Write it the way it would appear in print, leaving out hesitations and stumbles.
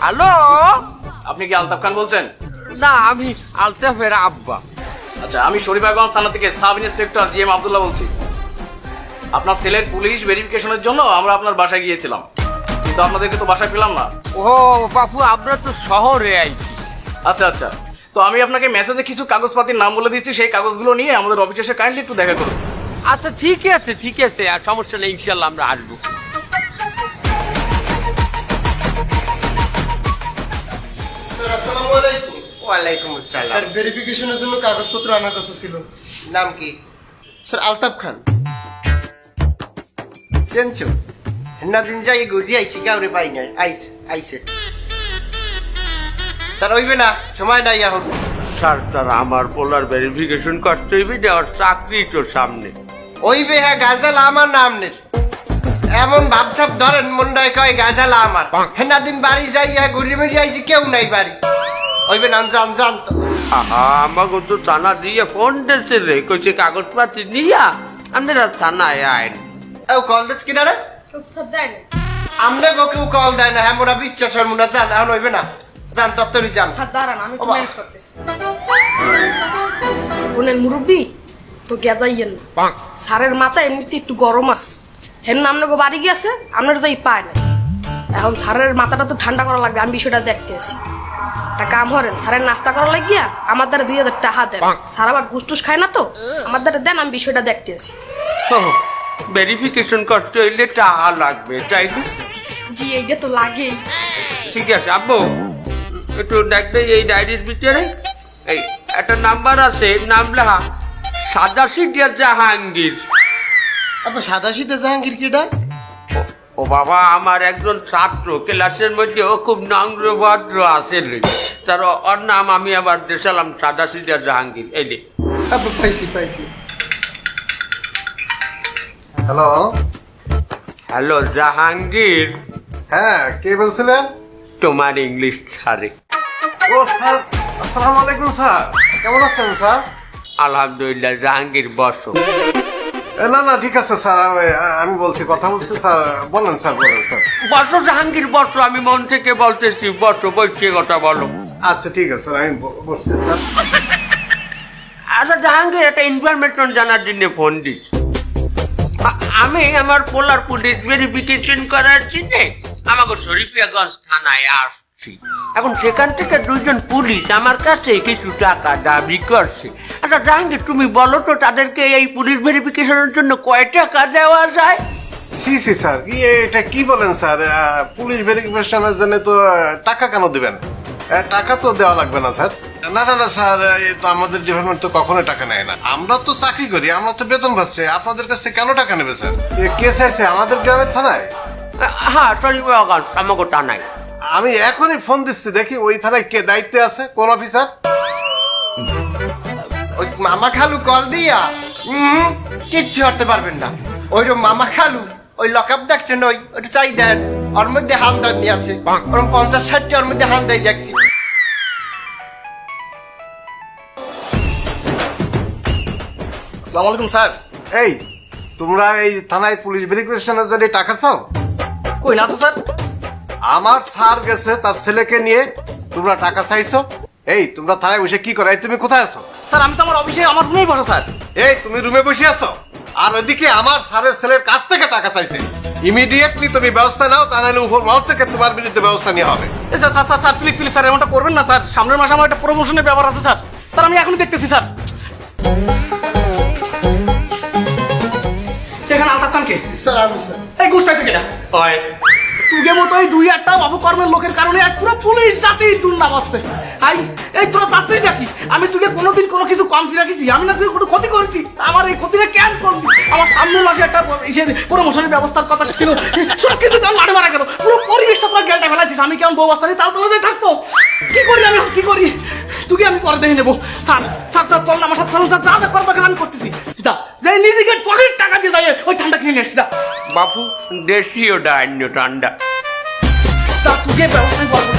Hello, আপনি কি আলতাফ খান বলছেন? না আমি আলতাফের আব্বা। আচ্ছা, আমি শরীফাগঞ্জ থানা থেকে sub inspector G M Abdullah বলছি। আপনার ছেলের পুলিশ ভেরিফিকেশনের জন্য আমরা আপনার বাসায় গিয়েছিলাম, কিন্তু আপনাদেরকে তো বাসায় পেলাম না। ও বাপু, আমরা তো শহরে আইছি। আচ্ছা আচ্ছা, তো আমি আপনাকে মেসেজে কিছু কাগজপাতির নাম বলে দিচ্ছি, সেই কাগজগুলো নিয়ে আমাদের অফিসে এসে কাইন্ডলি একটু দেখা করুন। আচ্ছা ঠিক আছে ঠিক আছে, আর সমস্যা নেই, ইনশাল্লাহ আমরা আসবো। আসসালামু আলাইকুম। ওয়ালাইকুম আসসালাম। স্যার, ভেরিফিকেশনের জন্য কাগজপত্র আনার কথা ছিল। নাম কি? স্যার, আলতাফ খান। চেনছো? না দিন যাই ঘুরি আইছি, কাউরে পাই নাই। আইছে তার হইবে না, সময় নাই এখন। স্যার, তার আমার পোলার ভেরিফিকেশন করতে হইবে, দেওয়ার চাকরি তো সামনে। হইবে, হ্যাঁ, গাজাল আমার নামনের। এমন ভাবসাব ধরেন মন্ডায় কয় গাজাল আমার। হেনা দিন বাড়ি যাই ঘুরি বেড়ি আইছি, কেউ নাই বাড়ি। হইবে না, জান তো। আহা, আমাকে তো থানা দিয়ে ফোন দিয়েছে রে, কইছে কাগজপাতি নিয়া আপনারা থানায় আইন। ও কল দিস কিনা রে? আমনে গো কেউ কল দেয় না, হ্যাঁ মোরা বিশ্বাস হল মোরা, জান এখন হইবে না, জান তত্তরই জান। দাঁড়ান, আমি ম্যানেজ করতেছি। শুনেন মুরব্বী, তো গেদাইয়েন না। স্যারের মাথা এমনিতে একটু গরম আছে। হেন নামনে গো বাড়ি গিয়েছে, আপনার যাই পায় না। এখন স্যারের মাথাটা তো ঠান্ডা করা লাগবে, আমি বিষয়টা দেখতে আসি। একটা কাম করেন, স্যারের নাস্তা করা লাগিয়া আমার দ্বারা 2000 টাকা দেন। স্যার আবার ঘুষ খায় না তো, আমার দ্বারা দেন, আমি বিষয়টা দেখতে আসি। ভেরিফিকেশন করতে হইলে টাকা লাগবে, তাই না? জি, এইটা তো লাগেই। ঠিক আছে আব্বু, একটু দেখবে এই ডায়েরির ভিতরে এই একটা নাম্বার আছে, নাম লেখা সাদাশিটিয়া জাহাঙ্গীর। আপনার সাদাশীতে জাহাঙ্গীর কেটা? ও বাবা, আমার একজন ছাত্র ক্লাসের মধ্যে, ও খুব নম্র ভদ্র আছে রে, তার ওর নাম আমি আবার দেশালাম সাদাশিটিয়া জাহাঙ্গীর। এই রে। আপনার পাইছি। হ্যালো। হ্যালো জাহাঙ্গীর, হ্যাঁ, কে বলছিলেন? তোমার ইংলিশ ছাড়ে। ও স্যার, আসসালামু আলাইকুম স্যার। কেমন আছেন স্যার? আলহামদুলিল্লাহ। জাহাঙ্গীর বসো। না ঠিক আছে স্যার, আমি কথা বলছি স্যার। বলেন স্যার। বসো জাহাঙ্গীর বসো, আমি মন থেকে বলতেছি, বসো, বসে কথা বলো। আচ্ছা ঠিক আছে স্যার, আমি বলছি স্যার। আচ্ছা জাহাঙ্গীর, একটা ইনফরমেশন জানার জন্য ফোন দিস। আমি আমার পোলার পুলিশ ভেরিফিকেশন করার জন্য আমাকে শরীফিয়াগঞ্জ থানায় আসছি। এখন সেখান থেকে 2জন পুলিশ আমার কাছে কিছু টাকা দাবি করছে। আচ্ছা জাহাঙ্গীর, তুমি বলো তো তাদেরকে এই পুলিশ ভেরিফিকেশনের জন্য কয় টাকা দেওয়া যায়? সি স্যার, এটা কি বলেন স্যার? পুলিশ ভেরিফিকেশনের জন্য তো টাকা কেন দিবেন? টাকা তো দেওয়া লাগবে না স্যার। না স্যার, তো আমাদের ডিপার্টমেন্ট তো কখনো টাকা নেয় না। আমরা তো চাকরি করি, আমরা তো বেতন পাচ্ছি। আপনাদের কাছে কেন টাকা নেবে স্যার? কে চাইছে আমাদের গ্রামের থানায়? হ্যাঁ, শরীফিয়াগঞ্জ আমাকে টানাই। আমি এখনই ফোন দিচ্ছি, দেখি ওই থানায় কে দায়িত্বে আছে, কোন অফিসার। ওই মামা খালু কল দিয়া কিচ্ছু করতে পারবেন না। ওইরকম মামা খালু ওই লকআপ দেখছেন, ওইটা চাই দেন। ওর মধ্যে হামদার নিয়ে আছে, ওরকম 50-60টি ওর মধ্যে হামদাই দেখছি। আসসালামু আলাইকুম স্যার। এই তোমরা এই থানায় পুলিশ ভেরিফিকেশনের জন্য টাকা চাও? কই না তো স্যার। আমার স্যার গেছে তার ছেলেকে নিয়ে, তোমরা টাকা চাইছো। এই তোমরা থানায় বসে কি করো? এই তুমি কোথায় আছো? স্যার, আমি তো আমার অফিসে আমার রুমেই বসা স্যার। এই তুমি রুমে বসে আছো, আর ওইদিকে আমার স্যারের ছেলের কাছ থেকে টাকা চাইছে। ইমিডিয়েটলি তুমি ব্যবস্থা নাও, তা নাহলে উপর মহল থেকে তোমার বিরুদ্ধে ব্যবস্থা নেওয়া হবে। স্যার প্লিজ স্যার, এমনটা করবেন না স্যার। সামনের মাসে আমার একটা প্রমোশনের ব্যাপার আছে স্যার। স্যার, আমি এখনই দেখতেছি স্যার। এখানে আলতাফ খানকে স্যার আমি স্যার। এই গুষ্টা থেকে না তুগে মতো এই 2-8টা অপকর্মের লোকের কারণে আজ পুরো পুলিশ জাতির দুর্নাম হচ্ছে। হাই, এই তোরা চাচ্ছিস নাকি আমি তোকে কোনোদিন কোনো কিছু কমতি রাখিছি? আমি না তোকে কোনো ক্ষতি করেছি? আমার এই ক্ষতিটা কেন করবি? আমার সামনের মাসে একটা প্রমোশনের ব্যবস্থার কথা ছিল, সব কিছু তার লাড়ে মারা গেল। পুরো পরিবেশটা তোরা গেলটা ফেলাইছিস। আমি কেমন বউ বাস্তা নিয়ে তাল তলাতে থাকবো? কি করি আমি, কি করি? তোকে আমি পরে দেখে নেবো। স্যার চল না আমার সাথে, চল স্যার, যা করবো আমি করতেছি। যা যাই নিজেকে পকেট টাকা দিয়ে যাই ওই ঠান্ডা কিনে নিয়ে আসছি। যা বাপু, দেশীয় ডাইন্য ঠান্ডা। তোকে ব্যবস্থা করবো।